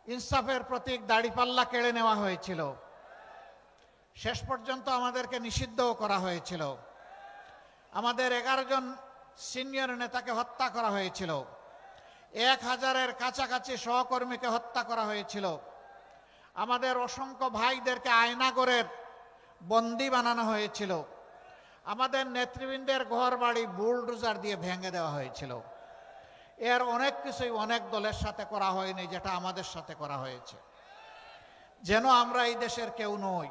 ইনসাফের প্রতীক দাড়িপাল্লা কেড়ে নেওয়া হয়েছিল। শেষ পর্যন্ত আমাদেরকে নিষিদ্ধও করা হয়েছিল। আমাদের 11 জন সিনিয়র নেতাকে হত্যা করা হয়েছিল। 1000-এর কাছাকাছি সহকর্মীকে হত্যা করা হয়েছিল। আমাদের অসংখ্য ভাইদেরকে আয়নাগরের বন্দী বানানো হয়েছিল। আমাদের নেতৃবৃন্দের ঘর বাড়ি বুলডোজার দিয়ে ভেঙে দেওয়া হয়েছিল। এর অনেক কিছুই অনেক দলের সাথে করা হয়নি, যেটা আমাদের সাথে করা হয়েছে। যেন আমরা এই দেশের কেউ নই।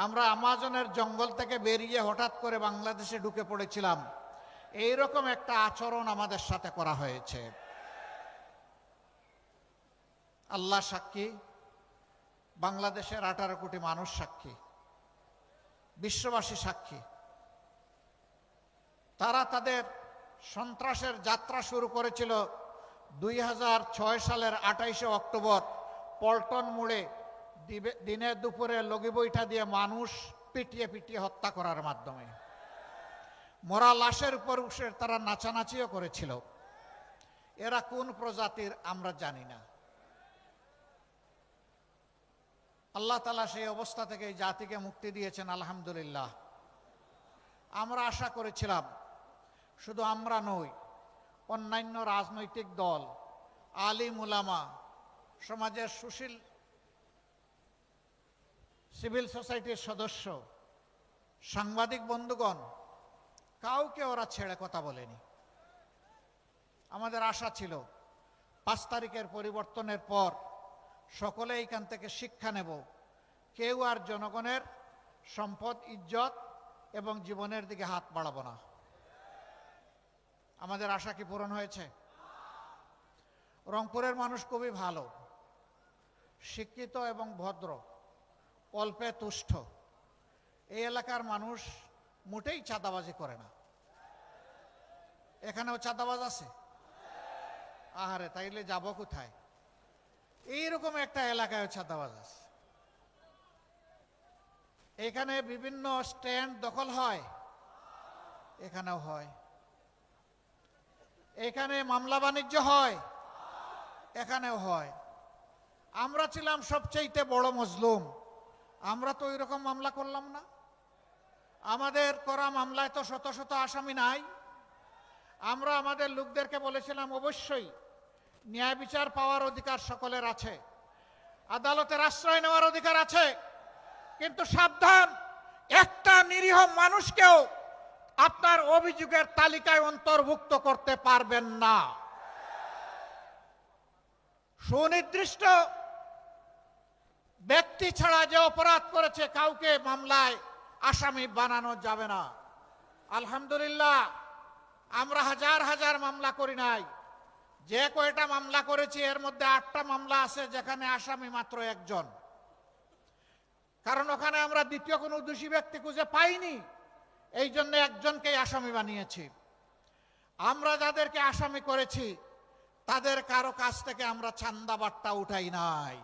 আমরা আমাজনের জঙ্গল থেকে বেরিয়ে হঠাৎ করে বাংলাদেশে ঢুকে পড়েছিলাম, এইরকম একটা আচরণ আমাদের সাথে করা হয়েছে। আল্লাহ সাক্ষী, বাংলাদেশের 18 কোটি মানুষ সাক্ষী, বিশ্ববাসী সাক্ষী। তারা তাদের সন্ত্রাসের যাত্রা শুরু করেছিল 2006 সালের 28শে অক্টোবর পল্টন মোড়ে দিনে দুপুরে লগি বৈঠা দিয়ে মানুষ পিটিয়ে পিটিয়ে হত্যা করার মাধ্যমে। মরা লাশের উপর উঠে তারা নাচানাচিও করেছিল। এরা কোন প্রজাতির আমরা জানি না। আল্লাহ তাআলা সেই অবস্থা থেকে এই জাতিকে মুক্তি দিয়েছেন, আলহামদুলিল্লাহ। আমরা আশা করেছিলাম, শুধু আমরা নই, অন্যান্য রাজনৈতিক দল, আলিম উলামা, সমাজের সুশীল সিভিল সোসাইটির সদস্য, সাংবাদিক বন্ধুগণ, কাউকে ওরা ছেড়ে কথা বলেনি। আমাদের আশা ছিল 5 তারিখের পরিবর্তনের পর সকলে এইখান থেকে শিক্ষা নেব, কেউ আর জনগণের সম্পদ, ইজ্জত এবং জীবনের দিকে হাত বাড়াবো না। আমাদের আশা কি পূরণ হয়েছে? রংপুরের মানুষ খুবই ভালো, শিক্ষিত এবং ভদ্র, অল্পে তুষ্ট। এই এলাকার মানুষ মোটেই চাঁদাবাজি করে না। এখানেও চাঁদাবাজ আছে? আহারে, তাইলে যাব কোথায়? এইরকম একটা এলাকায় চাঁদাবাজ আছে। এখানে বিভিন্ন স্ট্যান্ড দখল হয়, এখানেও হয়। এখানে মামলা বাণিজ্য হয়, এখানেও হয়। আমরা ছিলাম সবচেয়ে বড় মজলুম, আমরা তো ওইরকম মামলা করলাম না। আমাদের করা মামলায় তো শত শত আসামি নাই। আমরা আমাদের লোকদেরকে বলেছিলাম, অবশ্যই ন্যায় বিচার পাওয়ার অধিকার সকলের আছে, আদালতের আশ্রয় নেওয়ার অধিকার আছে, কিন্তু সাবধান, একটা নিরীহ মানুষকেও আপনার অভিযোগের তালিকায় অন্তর্ভুক্ত করতে পারবেন না। সুনির্দিষ্ট ব্যক্তি ছাড়া যে অপরাধ করেছে কাউকে মামলায় আসামি বানানো যাবে না। আলহামদুলিল্লাহ, আমরা হাজার হাজার মামলা করি নাই। যে কয়টা মামলা করেছি এর মধ্যে 8টা মামলা আছে যেখানে আসামি মাত্র একজন। কারণ ওখানে আমরা দ্বিতীয় কোনো দোষী ব্যক্তি খুঁজে পাইনি, এই জন্য একজনকেই আসামি বানিয়েছি। আমরা যাদেরকে আসামি করেছি তাদের কারো কাছ থেকে আমরা চান্দা বাট্টা উঠাই নাই।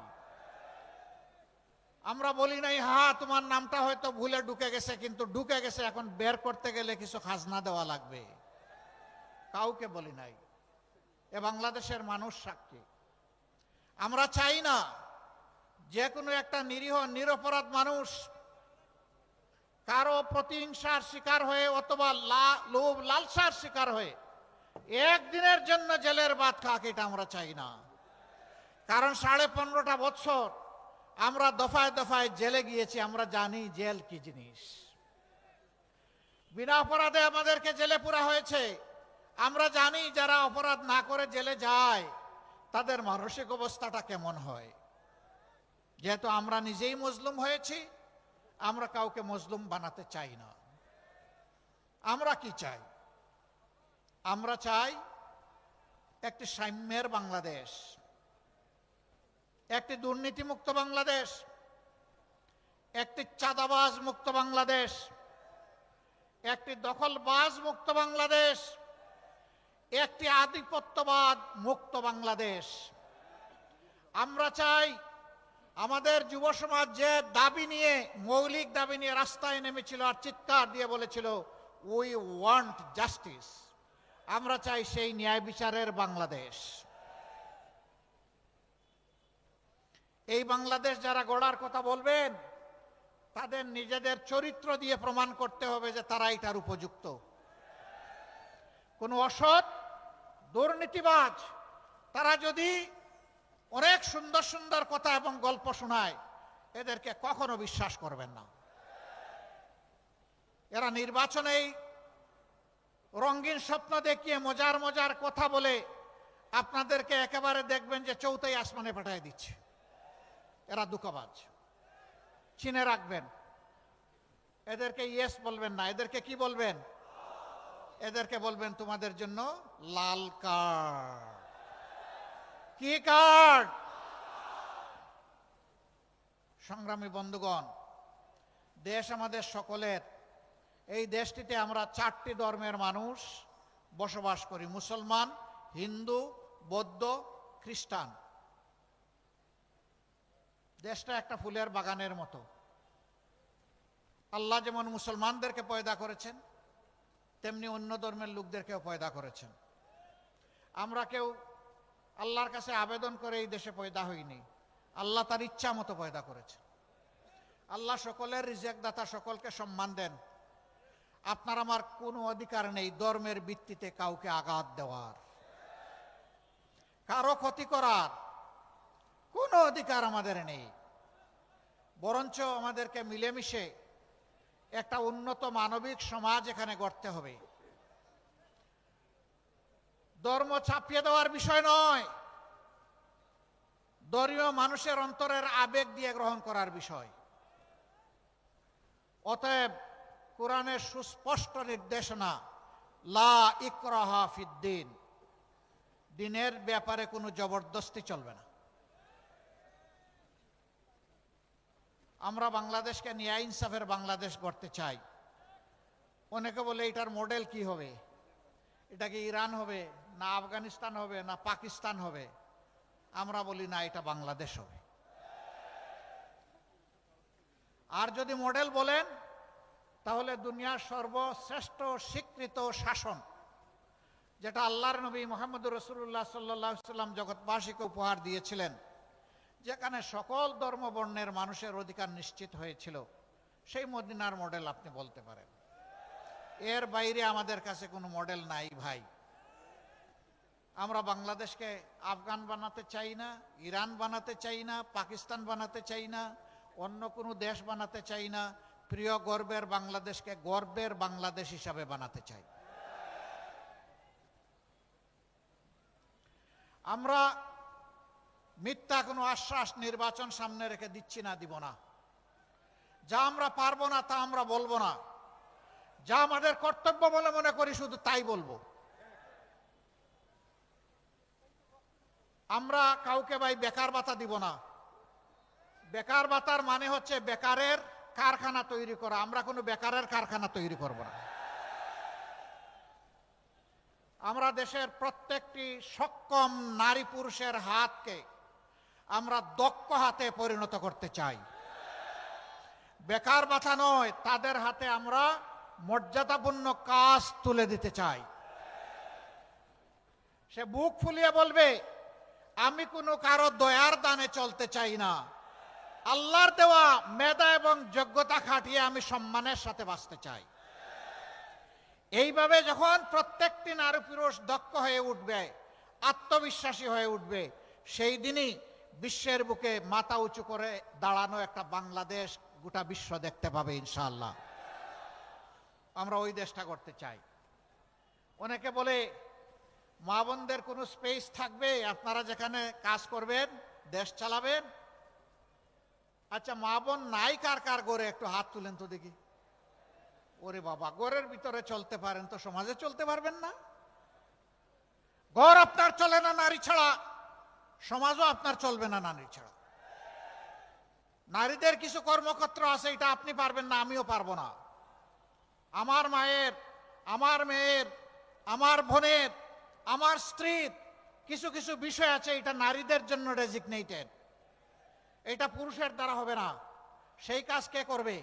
আমরা বলি নাই, হ্যাঁ তোমার নামটা হয়তো ভুলে ঢুকে গেছে, কিন্তু ঢুকে গেছে, এখন বের করতে গেলে কিছু খাজনা দেওয়া লাগবে। কাউকে বলি নাই। এ বাংলাদেশের মানুষ সাক্ষী। আমরা চাই না যে কোনো একটা নিরীহ নিরপরাধ মানুষ কারো প্রতিহিংসার শিকার হয়ে অথবা লোভ লালসার শিকার হয়ে একদিনের জন্য জেলের ভাত খাক, এটা আমরা চাই না। কারণ 15.5টা বছর আমরা দফায় দফায় জেলে গিয়েছি, আমরা জানি জেল কি জিনিস। বিনা অপরাধে আমাদেরকে জেলে পুরা হয়েছে। আমরা জানি যারা অপরাধ না করে জেলে যায় তাদের মানসিক অবস্থাটা কেমন হয়। যেহেতু আমরা নিজেই মজলুম হয়েছি, আমরা কাউকে মজলুম বানাতে চাই না। আমরা কি চাই? আমরা চাই একটি সাম্যের বাংলাদেশ, একটি দুর্নীতিমুক্ত বাংলাদেশ, একটি চাঁদাবাজ মুক্ত বাংলাদেশ, একটি দখলবাজ মুক্ত বাংলাদেশ, একটি আধিপত্যবাদ মুক্ত বাংলাদেশ। আমরা চাই আমাদের যুব সমাজ যে দাবি নিয়ে, মৌলিক দাবি নিয়ে রাস্তায় নেমেছিল আর চিৎকার দিয়ে বলেছিল, উই ওয়ান্ট জাস্টিস, আমরা চাই সেই ন্যায় বিচারের বাংলাদেশ। এই বাংলাদেশ যারা গড়ার কথা বলবেন তাদের নিজেদের চরিত্র দিয়ে প্রমাণ করতে হবে যে তারা এটার উপযুক্ত। কোন অসৎ দুর্নীতিবাজ তারা যদি অনেক সুন্দর সুন্দর কথা এবং গল্প শোনায়, এদেরকে কখনো বিশ্বাস করবেন না। এরা নির্বাচনেই রঙিন স্বপ্ন দেখিয়ে মজার মজার কথা বলে আপনাদেরকে একেবারে দেখবেন যে চৌথাই আসমানে পাঠিয়ে দিচ্ছে। এরা দুঃখবাজ, চিনে রাখবেন। এদেরকে ইয়েস বলবেন না, এদেরকে কি বলবেন? এদেরকে বলবেন তোমাদের জন্য লাল কার্ড। কি কার্ড? সংগ্রামী বন্ধুগণ, দেশ আমাদের সকলের। এই দেশটিতে আমরা 4টি ধর্মের মানুষ বসবাস করি: মুসলমান, হিন্দু, বৌদ্ধ, খ্রিস্টান। দেশটা একটা ফুলের বাগানের মতো। আল্লাহ যেমন মুসলমানদেরকে পয়দা করেছেন, তেমনি অন্য ধর্মের লোকদেরকেও পয়দা করেছেন। আমরা কেউ আল্লাহর কাছে আবেদন করে এই দেশে পয়দা হইনি, আল্লাহ তার ইচ্ছা মতো পয়দা করেছেন। আল্লাহ সকলের রিজেক দাতা, সকলকে সম্মান দেন। আপনার আমার কোনো অধিকার নেই ধর্মের ভিত্তিতে কাউকে আঘাত দেওয়ার, কারো ক্ষতি করার কোনো অধিকার আমাদের নেই। বরঞ্চ আমাদেরকে মিলেমিশে একটা উন্নত মানবিক সমাজ এখানে গড়তে হবে। ধর্ম চাপিয়ে দেওয়ার বিষয় নয়, ধর্মীয় মানুষের অন্তরের আবেগ দিয়ে গ্রহণ করার বিষয়। অতএব কোরআনের সুস্পষ্ট নির্দেশনা, লা ইকরাহা ফিদ্দিন, দিনের ব্যাপারে কোনো জবরদস্তি চলবে না। আমরা বাংলাদেশকে ন্যায় ইনসাফের বাংলাদেশ গড়তে চাই। অনেকে বলে এটার মডেল কি হবে? এটা কি ইরান হবে, না আফগানিস্তান হবে, না পাকিস্তান হবে? আমরা বলি না, এটা বাংলাদেশ হবে। আর যদি মডেল বলেন, তাহলে দুনিয়ার সর্বশ্রেষ্ঠ স্বীকৃত শাসন, যেটা আল্লাহর নবী মুহাম্মদুর রাসূলুল্লাহ সাল্লাল্লাহু আলাইহি ওয়াসাল্লাম জগৎবাসীকে উপহার দিয়েছিলেন, যেখানে সকল ধর্মবর্ণের মানুষের অধিকার নিশ্চিত হয়েছিল, সেই মদিনার মডেল আপনি বলতে পারেন। এর বাইরে আমাদের কাছে কোনো মডেল নাই ভাই। আমরা বাংলাদেশকে আফগান বানাতে চাই না, ইরান বানাতে চাই না, পাকিস্তান বানাতে চাই না, অন্য কোনো দেশ বানাতে চাই না। প্রিয় গর্বের বাংলাদেশকে গর্বের বাংলাদেশ হিসাবে বানাতে চাই। আমরা মিথ্যা কোনো আশ্বাস নির্বাচন সামনে রেখে দিচ্ছি না, দিব না। যা আমরা পারবো না তা আমরা বলবো না, যা আমাদের কর্তব্য বলে মনে করি শুধু তাই বলবো। আমরা কাউকে ভাই বেকার ভাতা দিব না। বেকার ভাতার মানে হচ্ছে বেকারের কারখানা তৈরি করা। আমরা কোনো বেকারের কারখানা তৈরি করব না। আমরা দেশের প্রত্যেকটি সক্ষম নারী পুরুষের হাতকে আমরা দক্ষ হাতে পরিণত করতে চাই। বেকার ভাতা নয়, তাদের হাতে আমরা মর্যাদাপূর্ণ কাজ তুলে দিতে চাই। সে বুক ফুলিয়ে বলবে, আমি কোনো কারো দয়ার দানে চলতে চাই না, আল্লাহর দেওয়া মেধা এবং যোগ্যতা খাটিয়ে আমি সম্মানের সাথে বাঁচতে চাই। এইভাবে যখন প্রত্যেকটি নারী পুরুষ দক্ষ হয়ে উঠবে, আত্মবিশ্বাসী হয়ে উঠবে, সেই দিনই বিশ্বের বুকে মাথা উঁচু করে দাঁড়ানো একটা বাংলাদেশ গোটা বিশ্ব দেখতে পাবে ইনশাআল্লাহ। আমরা ওই দেশটা করতে চাই। অনেকে বলে মা বোনদের কোনো স্পেস থাকবে, আপনারা যেখানে কাজ করবেন, দেশ চালাবেন। আচ্ছা, মা বোন নাই কার কার গড়ে একটু হাত তুলেন তো দেখি। ওরে বাবা, ঘরের ভিতরে চলতে পারেন তো সমাজে চলতে পারবেন না? ঘর আপনার চলে না নারী ছাড়া, সমাজও আপনার চলবে না নারী ছাড়া। নারীদের কিছু কর্মক্ষেত্র আছে, এটা আপনি পারবেন না, আমিও পারবো না। আমার মায়ের, আমার মেয়ের, আমার বোনের, আমার স্ত্রীর কিছু কিছু বিষয় আছে, এটা নারীদের জন্য ডেজিগনেটেড, এটা পুরুষের দ্বারা হবে না। সেই কাজ কে করবে?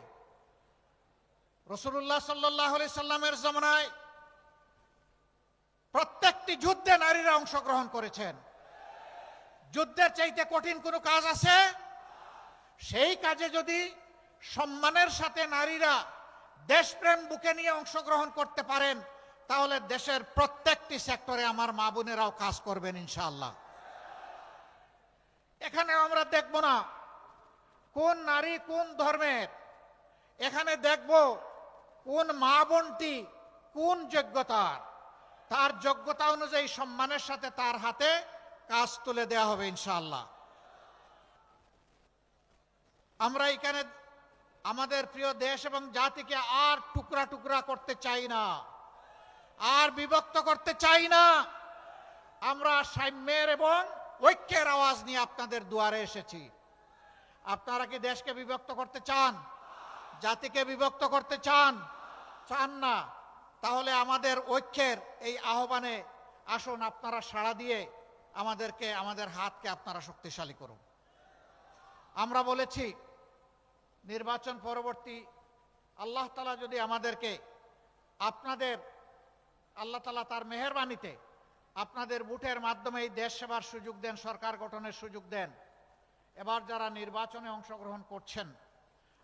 রাসূলুল্লাহ সাল্লাল্লাহু আলাইহি সাল্লামের জামানায় প্রত্যেকটি যুদ্ধে নারীরা অংশগ্রহণ করেছেন। যুদ্ধের চাইতে কঠিন কোনো কাজ আছে? সেই কাজে যদি সম্মানের সাথে নারীরা দেশপ্রেম বুকে নিয়ে অংশগ্রহণ করতে পারেন, তাহলে দেশের প্রত্যেকটি সেক্টরে আমার মা বোনেরাও কাজ করবেন ইনশাআল্লাহ। এখানে আমরা দেখব না কোন নারী কোন ধর্মের, এখানে দেখব কোন মা বোনটি কোন যোগ্যতার, তার যোগ্যতা অনুযায়ী সম্মানের সাথে তার হাতে কাজ তুলে দেওয়া হবে ইনশাআল্লাহ। আমরা এখানে আমাদের প্রিয় দেশ এবং জাতিকে আর টুকরা টুকরা করতে চাই না, আর বিভক্ত করতে চাই না। আমরা সাম্যের এবং ঐক্যের আওয়াজ নিয়ে আপনাদের দুয়ারে এসেছি। আপনারা কি দেশকে বিভক্ত করতে চান? জাতিকে বিভক্ত করতে চান? চান না? তাহলে আমাদের ঐক্যের এই আহ্বানে আসুন, আপনারা সাড়া দিয়ে আমাদেরকে, আমাদের হাতকে আপনারা শক্তিশালী করুন। আমরা বলেছি নির্বাচন পরবর্তী আল্লাহ তাআলা যদি আমাদেরকে আপনাদের, আল্লাহ তাআলা তার মেহেরবানিতে আপনাদের ভোটের মাধ্যমে এই দেশ সেবার সুযোগ দেন, সরকার গঠনের সুযোগ দেন, এবার যারা নির্বাচনে অংশগ্রহণ করছেন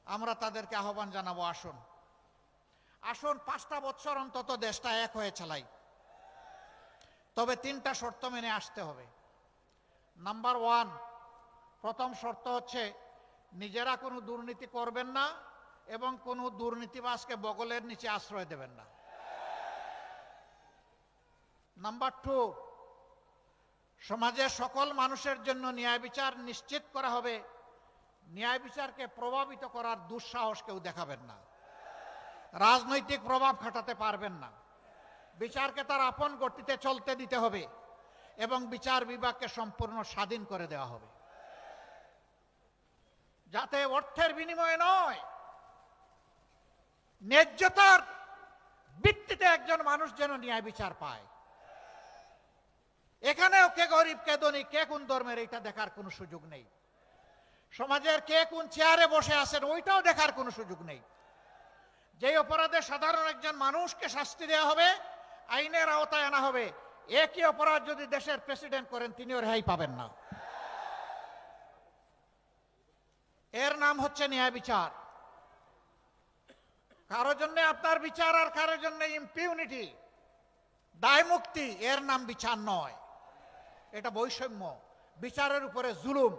আমরা তাদেরকে আহ্বান জানাবো, আসুন আসুন 5টা বছর অন্তত দেশটা এক হয়ে চালাই। তবে 3টা শর্ত মেনে আসতে হবে। নাম্বার 1, প্রথম শর্ত হচ্ছে নিজেরা কোনো দুর্নীতি করবেন না এবং কোনো দুর্নীতিবাজকে বগলের নিচে আশ্রয় দেবেন না। নাম্বার 2, সমাজের সকল মানুষের জন্য ন্যায় বিচার নিশ্চিত করা হবে। ন্যায় বিচারকে প্রভাবিত করার দুঃসাহস কেউ দেখাবেন না, রাজনৈতিক প্রভাব খাটাতে পারবেন না। বিচারকে তার আপন গতিতে চলতে দিতে হবে এবং বিচার বিভাগকে সম্পূর্ণ স্বাধীন করে দেওয়া হবে, যাতে অর্থের বিনিময়ে নয়, ন্যায্যতার ভিত্তিতে একজন মানুষ যেন ন্যায় বিচার পায়। এখানেও কে গরিব কে ধনী, কে কোন ধর্মের, এটা দেখার কোনো সুযোগ নেই। সমাজের কে কোন চেয়ারে বসে আছেন ওইটাও দেখার কোনো সুযোগ নেই। যে অপরাধে সাধারণ একজন মানুষকে শাস্তি দেওয়া হবে, আইনের আওতায় আনা হবে, একই অপরাধ যদি দেশের প্রেসিডেন্ট করেন তিনিও রেহাই পাবেন না। এর নাম হচ্ছে ন্যায় বিচার। কারোর জন্য আপনার বিচার আর কারোর জন্য ইম্পিউনিটি, দায় মুক্তি, এর নাম বিচার নয়, এটা বৈষম্য, বিচারের উপরে জুলুম।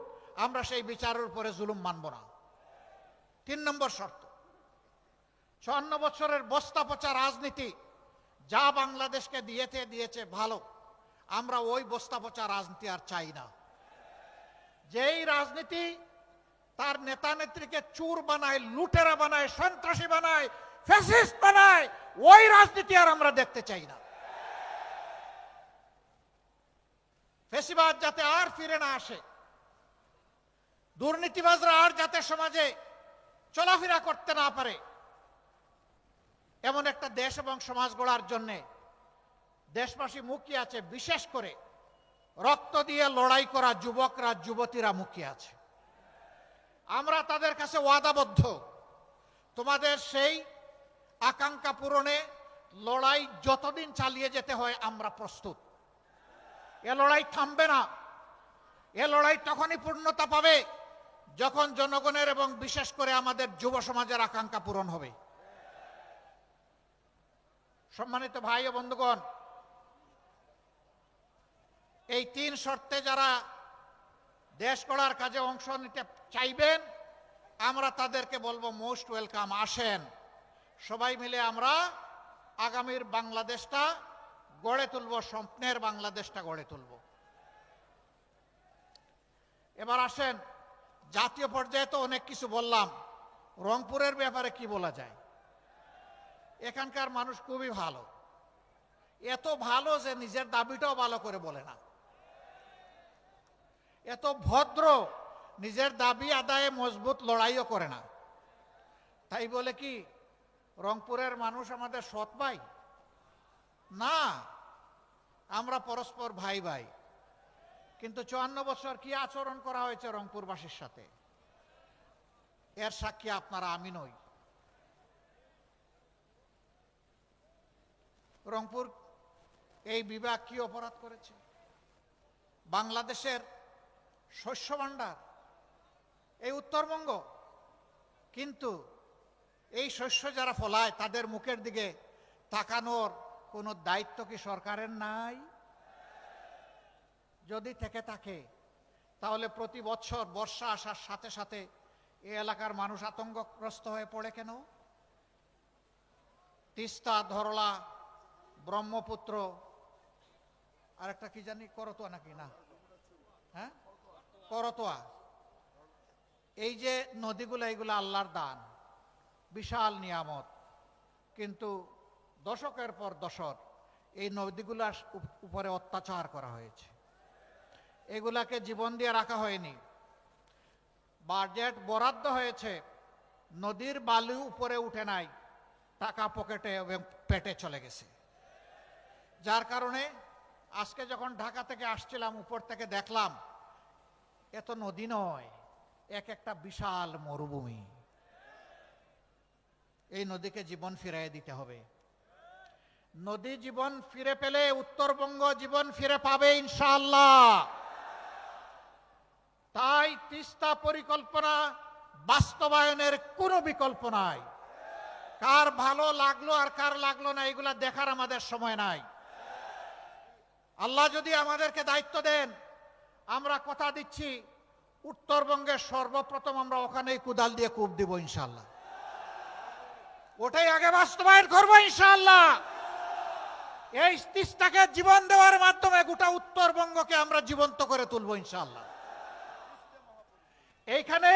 আমরা সেই বিচারের উপরে জুলুম মানব না। 3 নম্বর শর্ত, 54 বছরের বস্তা পচা রাজনীতি যা বাংলাদেশকে দিয়েছে ভালো, আমরা ওই বস্তা পচা রাজনীতি আর চাই না। যেই রাজনীতি তার নেতা নেত্রীকে চোর বানায়, লুটেরা বানায়, সন্ত্রাসী বানায়, ফ্যাসিস্ট বানায়, ওই রাজনীতি আর আমরা দেখতে চাই না। ফ্যাসিবাদ যাতে আর ফিরে না আসে, দুর্নীতিবাজরা আর যাতে সমাজে চলাফেরা করতে না পারে, এমন একটা দেশ এবং সমাজ গড়ার জন্যে দেশবাসী মুখিয়ে আছে। বিশেষ করে রক্ত দিয়ে লড়াই করা যুবকরা, যুবতীরা মুখিয়ে আছে। আমরা তাদের কাছে ওয়াদাবদ্ধ, তোমাদের সেই আকাঙ্ক্ষা পূরণে লড়াই যতদিন চালিয়ে যেতে হয় আমরা প্রস্তুত। এ লড়াই থামবে না। এ লড়াই তখনই পূর্ণতা পাবে যখন জনগণের এবং বিশেষ করে আমাদের যুব সমাজের আকাঙ্ক্ষা পূরণ হবে। সম্মানিত ভাই ও বন্ধুগণ, এই 3 শর্তে যারা দেশ গড়ার কাজে অংশ নিতে চাইবেন আমরা তাদেরকে বলবো মোস্ট ওয়েলকাম, আসেন। সবাই মিলে আমরা আগামীর বাংলাদেশটা গড়ে তুলব, স্বপ্নের বাংলাদেশটা গড়ে তুলব। এবার আসেন, জাতীয় পর্যায়ে তো অনেক কিছু বললাম, রংপুরের ব্যাপারে কি বলা যায়? এখানকার মানুষ খুবই ভালো, এত ভালো যে নিজের দাবিটাও ভালো করে বলে না, এত ভদ্র, নিজের দাবি আদায়ে মজবুত লড়াইও করে না। তাই বলে কি রংপুরের মানুষ আমাদের সৎ ভাই? না, আমরা পরস্পর ভাই ভাই। কিন্তু 54 বছর কি আচরণ করা হয়েছে রংপুরবাসীর সাথে, এর সাক্ষী আপনারা, আমি নই। রংপুর এই বিভাগ কি অপরাধ করেছে? বাংলাদেশের শস্য ভাণ্ডার, এই উত্তরবঙ্গ। কিন্তু এই শস্য যারা ফলায় তাদের মুখের দিকে তাকানোর কোনো দায়িত্ব কি সরকারের নাই? যদি থেকে থাকে তাহলে প্রতি বছর বর্ষা আসার সাথে সাথে এই এলাকার মানুষ আতঙ্কগ্রস্ত হয়ে পড়ে কেন? তিস্তা, ধরলা, ব্রহ্মপুত্র, আর একটা কি জানি, করতোয়া নাকি না, হ্যাঁ করতোয়া, এই যে নদীগুলো, এইগুলো আল্লাহর দান, বিশাল নিয়ামত। কিন্তু দশকের পর দশক এই নদীগুলার উপরে অত্যাচার করা হয়েছে, এগুলাকে জীবন দিয়ে রাখা হয়নি। বাজেট বরাদ্দ হয়েছে, নদীর বালু উপরে উঠে নাই, টাকা পকেটে এবং পেটে চলে গেছে। যার কারণে আজকে যখন ঢাকা থেকে আসছিলাম, উপর থেকে দেখলাম এত নদী নয়, এক একটা বিশাল মরুভূমি। এই নদীকে জীবন ফিরিয়ে দিতে হবে। নদী জীবন ফিরে পেলে উত্তরবঙ্গ জীবন ফিরে পাবে ইনশাআল্লাহ। তাই তিস্তা পরিকল্পনা বাস্তবায়নের কোনো বিকল্প নাই। কার ভালো লাগলো আর কার লাগলো না এগুলা দেখার আমাদের সময় নাই। আল্লাহ যদি আমাদেরকে দায়িত্ব দেন, আমরা কথা দিচ্ছি উত্তরবঙ্গে সর্বপ্রথম আমরা ওখানেই কুদাল দিয়ে কূপ দিব ইনশাআল্লাহ। ওটাই আগে বাস্তবায়ন করবো ইনশাআল্লাহ। এই তিস্তাকে জীবন দেওয়ার মাধ্যমে গোটা উত্তরবঙ্গকে আমরা জীবন্ত করে তুলবো ইনশাআল্লাহ। এইখানে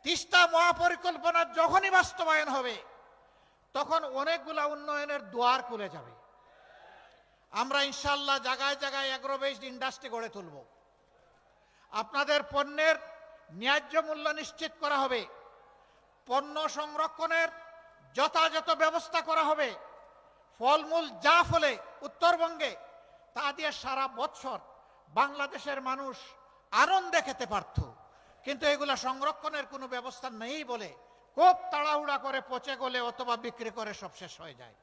তিস্তা মহাপরিকল্পনা যখনই বাস্তবায়ন হবে তখন অনেকগুলা উন্নয়নের দুয়ার খুলে যাবে। আমরা ইনশাআল্লাহ জায়গায় জায়গায় এগ্রো বেসড ইন্ডাস্ট্রি গড়ে তুলব। আপনাদের পণ্যের ন্যায্য মূল্য নিশ্চিত করা হবে, পণ্য সংরক্ষণের যথাযথ ব্যবস্থা করা হবে। ফলমূল যা ফলে উত্তরবঙ্গে তা দিয়ে সারা বছর বাংলাদেশের মানুষ আনন্দে খেতে পারত, কিন্তু এগুলা সংরক্ষণের কোনো ব্যবস্থা নেই বলে খুব তাড়াহুড়া করে পচে গলে অথবা বিক্রি করে সব শেষ হয়ে যায়।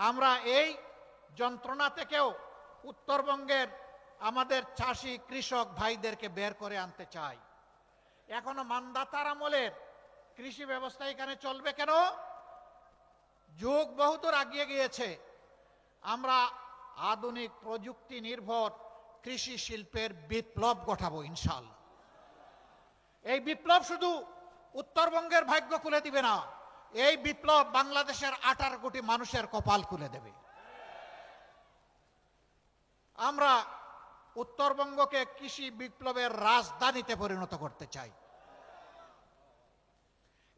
আমরা এই যন্ত্রণা থেকেও উত্তরবঙ্গের আমাদের চাষি কৃষক ভাইদেরকে বের করে আনতে চাই। এখনো মান্দাতার আমলের কৃষি ব্যবস্থা এখানে চলবে কেন? যুগ বহুদূর এগিয়ে গিয়েছে। আমরা আধুনিক প্রযুক্তি নির্ভর কৃষি শিল্পের বিপ্লব ঘটাবো ইনশাআল্লাহ। এই বিপ্লব শুধু উত্তরবঙ্গের ভাগ্য খুলে দিবে না, এই বিপ্লব বাংলাদেশের 18 কোটি মানুষের কপাল খুলে দেবে। আমরা উত্তরবঙ্গকে কৃষি বিপ্লবের রাজধানীতে পরিণত করতে চাই।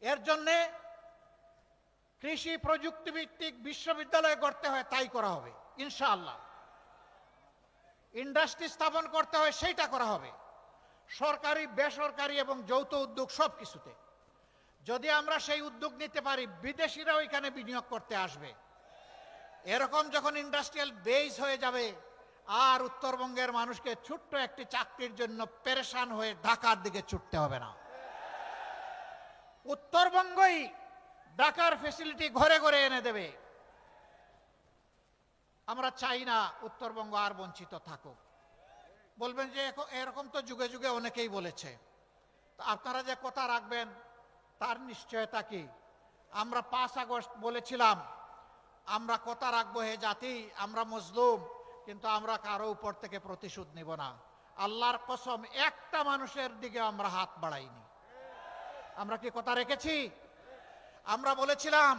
এর জন্যে কৃষি প্রযুক্তি ভিত্তিক বিশ্ববিদ্যালয় গড়তে হয়, তাই করা হবে ইনশাআল্লাহ। ইন্ডাস্ট্রি স্থাপন করতে হয়, সেইটা করা হবে। সরকারি, বেসরকারি এবং যৌথ উদ্যোগ সব কিছুতে যদি আমরা সেই উদ্যোগ নিতে পারি, বিদেশিরাও এখানে বিনিয়োগ করতে আসবে। এরকম যখন ইন্ডাস্ট্রিয়াল বেস হয়ে যাবে, আর উত্তরবঙ্গের মানুষকে ছোট্ট একটি চাকরির জন্য পেরেশান হয়ে ঢাকার দিকে ছুটতে হবে না। উত্তরবঙ্গই ঢাকার ফ্যাসিলিটি ঘরে ঘরে এনে দেবে। আমরা চাই না উত্তরবঙ্গ আর বঞ্চিত থাকুক। বলবেন যে এরকম তো যুগে যুগে অনেকেই বলেছে, আপনারা যে কথা রাখবেন তার নিশ্চয়তা কি? আমরা 5 আগস্ট বলেছিলাম আমরা কথা রাখবো, হে জাতি আমরা মজলুম, কিন্তু আমরা কারো উপর থেকে প্রতিশোধ নিব না। আল্লাহর কসম, একটা মানুষের দিকে আমরা হাত বাড়াইনি। আমরা কি কথা রেখেছি? আমরা বলেছিলাম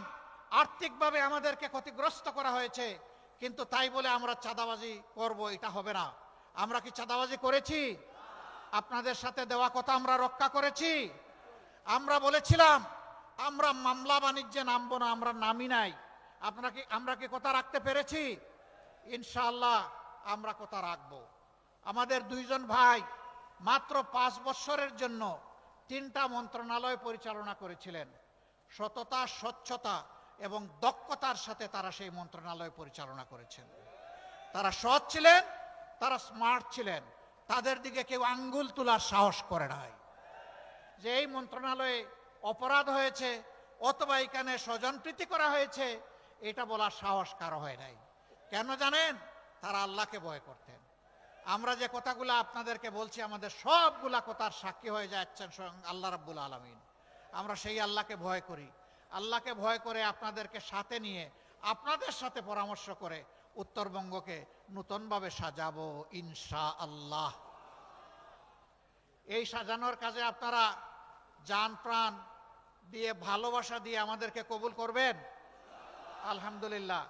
আর্থিকভাবে আমাদেরকে ক্ষতিগ্রস্ত করা হয়েছে, কিন্তু তাই বলে আমরা চাঁদাবাজি করব, এটা হবে না। আমরা কি চাঁদাবাজি করেছি? আপনাদের সাথে দেওয়া কথা আমরা রক্ষা করেছি। আমরা বলেছিলাম আমরা মামলা বাণিজ্যে নামবো না, আমরা নামি নাই। আমরা কি কথা রাখতে পেরেছি? ইনশাআল্লাহ আমরা কথা রাখবো। আমাদের 2 জন ভাই মাত্র 5 বছরের জন্য 3টা মন্ত্রণালয় পরিচালনা করেছিলেন। সততা, স্বচ্ছতা এবং দক্ষতার সাথে তারা সেই মন্ত্রণালয় পরিচালনা করেছেন। তারা সৎ ছিলেন, তারা স্মার্ট ছিলেন। তাদের দিকে কেউ আঙ্গুল তোলার সাহস করে নাই যে এই মন্ত্রণালয়ে অপরাধ হয়েছে অথবা এখানে স্বজনপ্রীতি করা হয়েছে, এটা বলার সাহস কারো হয় নাই। কেন জানেন? তারা আল্লাহকে ভয় করতেন। আমরা যে কথাগুলো আপনাদেরকে বলছি আমাদের সবগুলা কথার সাক্ষী হয়ে যাচ্ছেন স্বয়ং আল্লাহ রাব্বুল আলামিন। আমরা সেই আল্লাহকে ভয় করি। আল্লাহকে ভয় করে আপনাদেরকে সাথে নিয়ে আপনাদের সাথে পরামর্শ করে উত্তরবঙ্গকে নতুনভাবে সাজাবো ইনশাআল্লাহ। এই সাজানোর কাজে আপনারা জান প্রাণ দিয়ে ভালোবাসা দিয়ে আমাদেরকে কবুল করবেন আলহামদুলিল্লাহ।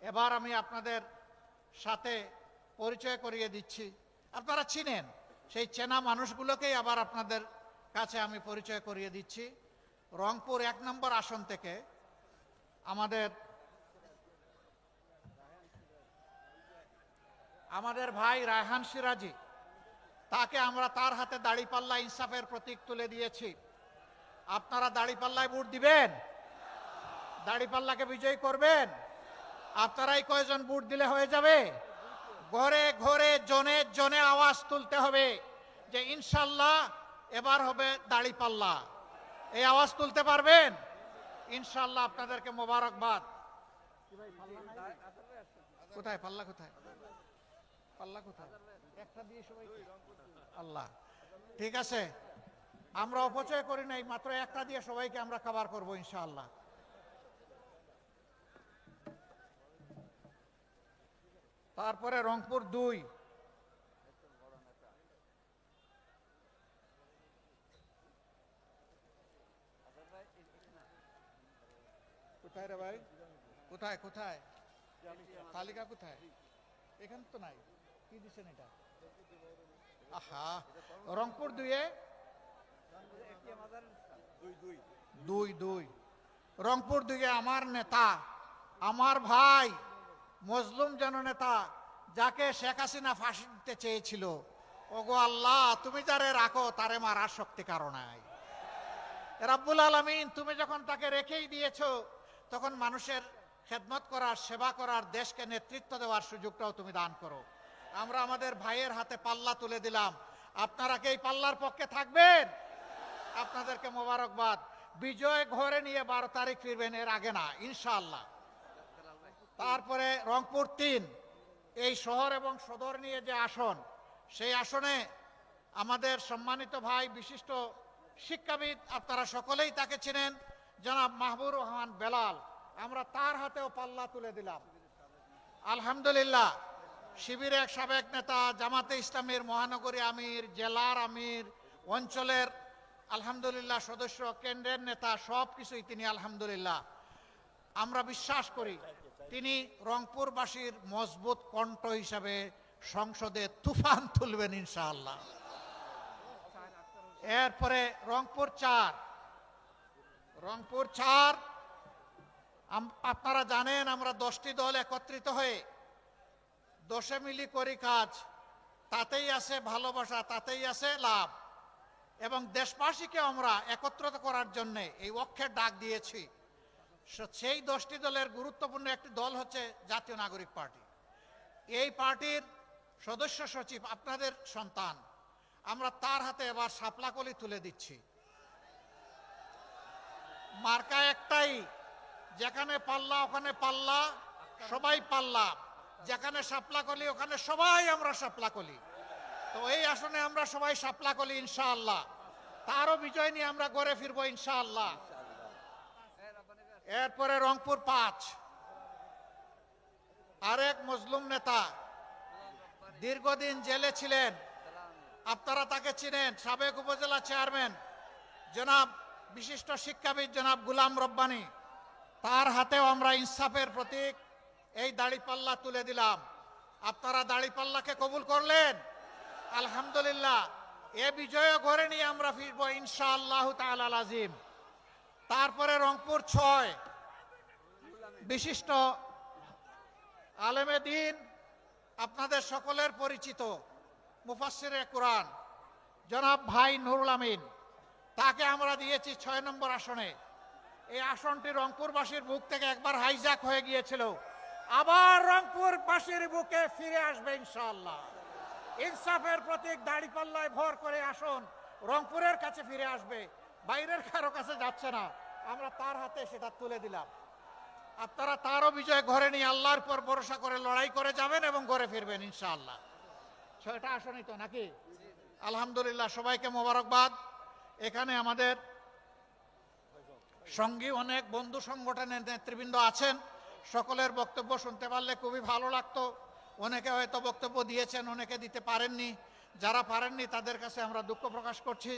এবার আমি আপনাদের সাথে পরিচয় করিয়ে দিচ্ছি, আপনারা চিনেন সেই চেনা মানুষগুলোকেই আবার আপনাদের কাছে আমি পরিচয় করিয়ে দিচ্ছি। রংপুর 1 নম্বর আসন থেকে আমাদের ভাই রায়হান সিরাজি, তাকে আমরা তার হাতে দাড়িপাল্লা ইনসাফের প্রতীক তুলে দিয়েছি। আপনারা দাড়িপাল্লায় ভোট দিবেন, দাড়িপাল্লাকে বিজয়ী করবেন। আপনারাই কয়জন ভোট দিলে হয়ে যাবে? ঘরে ঘরে জনে জনে আওয়াজ তুলতে হবে যে ইনশাল্লাহ এবার হবে দাড়িপাল্লা। এই আওয়াজ তুলতে পারবেন? ইনশাল্লাহ আপনাদেরকে মোবারকবাদ। কোথায় পাল্লা? কোথায় পাল্লা? কোথায়? একটা দিয়ে সবাই আল্লাহ, ঠিক আছে, আমরা অপচয় করি নাই, মাত্র একটা দিয়ে সবাইকে আমরা কভার করবো ইনশাআল্লাহ। তারপরে রংপুর 2, কোথায় রে ভাই? কোথায় কোথায় তালিকা কোথায়? এখানে তো নাই। কি দিচ্ছেন এটা? আহা, রংপুর 2-এ 2 রংপুর 2-এ আমার নেতা, আমার ভাই মজলুম জননেতা, যাকে শেখ হাসিনা ফাঁসি দিতে চেয়েছিল, ওগো আল্লাহ তুমি যারে রাখো তারে মারার শক্তি কারো নাই। রাব্বুল আলামিন তুমি যখন তাকে রেখেই দিয়েছো, তখন মানুষের খেদমত করার, সেবা করার, দেশকে নেতৃত্ব দেওয়ার সুযোগটাও তুমি দান করো। আমরা আমাদের ভাইয়ের হাতে পাল্লা তুলে দিলাম। আপনারা কি এই পাল্লার পক্ষে থাকবেন? আপনাদেরকে মোবারকবাদ। বিজয় ঘরে নিয়ে 12 তারিখ ফিরবেন, এর আগে না ইনশাআল্লাহ। তারপরে রংপুর 3, এই শহর এবং সদর নিয়ে যে আসন, সেই আসনে আমাদের সম্মানিত ভাই বিশিষ্ট শিক্ষাবিদ, আপনারা সকলেই তাকে চেনেন, জনাব মাহবুর রহমান বেলাল, আমরা তার হাতেও পাল্লা তুলে দিলাম আলহামদুলিল্লাহ। শিবিরের এক সাবেক নেতা, জামাতে ইসলামীর মহানগরী আমির, জেলার আমির, অঞ্চলের আলহামদুলিল্লাহ সদস্য, কেন্দ্রের নেতা, সব কিছুই তিনি আলহামদুলিল্লাহ। আমরা বিশ্বাস করি তিনি রংপুরবাসীর মজবুত কণ্ঠ হিসাবে সংসদে তুফান তুলবেন ইনশাআল্লাহ। এরপরে রংপুর 4, আপনারা জানেন আমরা 10টি দল একত্রিত হয়ে 10 মিলি করি কাজ, তাতেই আছে ভালোবাসা, তাতেই আছে লাভ। এবং দেশবাসীকে আমরা একত্রিত করার জন্য এই অক্ষের ডাক দিয়েছি। সেই 10টি দলের গুরুত্বপূর্ণ একটি দল হচ্ছে জাতীয় নাগরিক পার্টি। এই পার্টির সদস্য সচিব আপনাদের সন্তান, আমরা তার হাতে এবার শাপলাকলি তুলে দিচ্ছি। মার্কা একটাই, যেখানে পাল্লা ওখানে পাল্লা, সবাই পাল্লা, যেখানে শাপলাকলি ওখানে সবাই আমরা শাপলাকলি। তো এই আসনে আমরা সবাই শাপলাকলি ইনশাআল্লাহ। তারও বিজয় নিয়ে আমরা ঘরে ফিরবো ইনশাআল্লাহ। এরপরে রংপুর 5, আরেক মজলুম নেতা, দীর্ঘদিন জেলে ছিলেন, আপনারা তাকে চিনেন, সাবেক উপজেলা চেয়ারম্যান জনাব বিশিষ্ট শিক্ষাবিদ জনাব গুলাম রব্বানী, তার হাতেও আমরা ইনসাফের প্রতীক এই দাড়িপাল্লা তুলে দিলাম। আপনারা দাড়িপাল্লাকে কবুল করলেন আলহামদুলিল্লাহ। এ বিজয় ঘরে নিয়ে আমরা ফিরবো ইনশাআল্লাহ তাআলা আজিম। তারপরে রংপুর 6, বিশিষ্ট আলেমে দ্বীন, আপনাদের সকলের পরিচিত মুফাসসিরে কুরআন জনাব ভাই নুরুল আমিন, তাকে আমরা দিয়েছি 6 নম্বর আসনে। এই আসনটি রংপুরবাসীর বুক থেকে একবার হাইজ্যাক হয়ে গিয়েছিল, আবার রংপুরবাসীর বুকে ফিরে আসবে ইনশাআল্লাহ। ইনসাফের প্রতীক দাড়িপাল্লায় ভর করে আসন রংপুরের কাছে ফিরে আসবে, বাইরের কারো কাছে যাচ্ছে না। আমরা তার হাতে সেটা তুলে দিলাম। আপনারা তারও বিজয় ঘরে নিয়ে আল্লাহর পর ভরসা করে লড়াই করে যাবেন এবং ঘরে ফিরবেন ইনশাআল্লাহ। 6টা আসনই তো নাকি? আলহামদুলিল্লাহ, সবাইকে মোবারকবাদ। এখানে আমাদের সঙ্গী অনেক বন্ধু সংগঠনের নেতৃবৃন্দ আছেন, সকলের বক্তব্য শুনতে পারলে খুবই ভালো লাগতো। অনেকে হয়তো বক্তব্য দিয়েছেন, অনেকে দিতে পারেননি। যারা পারেননি তাদের কাছে আমরা দুঃখ প্রকাশ করছি।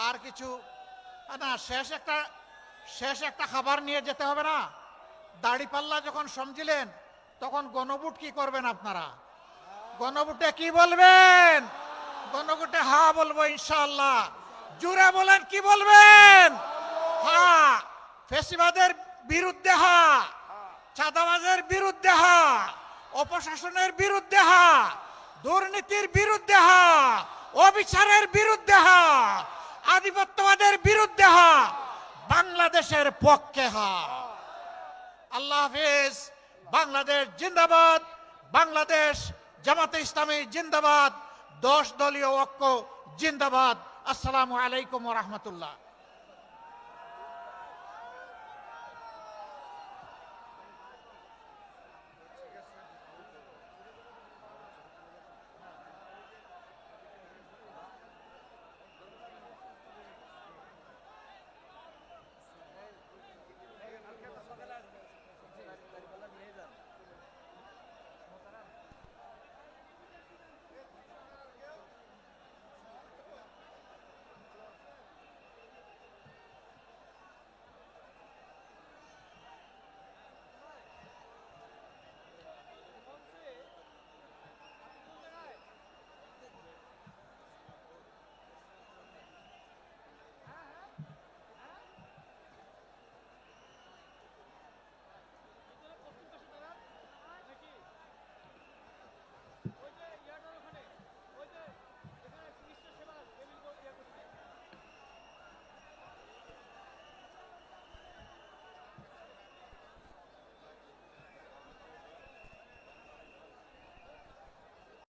আর কিছু না, শেষ একটা খাবার নিয়ে যেতে হবে না? দাড়িপাল্লা যখন সমঝিলেন তখন গণভোট কি করবেন আপনারা? গণভোটে কি বলবেন? গণভোটে হা বলবো ইনশাআল্লাহ। জুড়ে বলেন, কি বলবেন? হা। ফেসিবাদের বিরুদ্ধে হা, চাঁদাবাজের বিরুদ্ধে হা, অপশাসনের বিরুদ্ধে হা, দুর্নীতির বিরুদ্ধে হা, অবিচারের বিরুদ্ধে হা, আধিপত্যবাদের বিরুদ্ধে হা, বাংলাদেশের পক্ষে হা। আল্লাহ হাফেজ। বাংলাদেশ জিন্দাবাদ। বাংলাদেশ জামাতে ইসলামী জিন্দাবাদ। 10 দলীয় ঐক্য জিন্দাবাদ। আসসালামু আলাইকুম ওয়া রাহমাতুল্লাহ।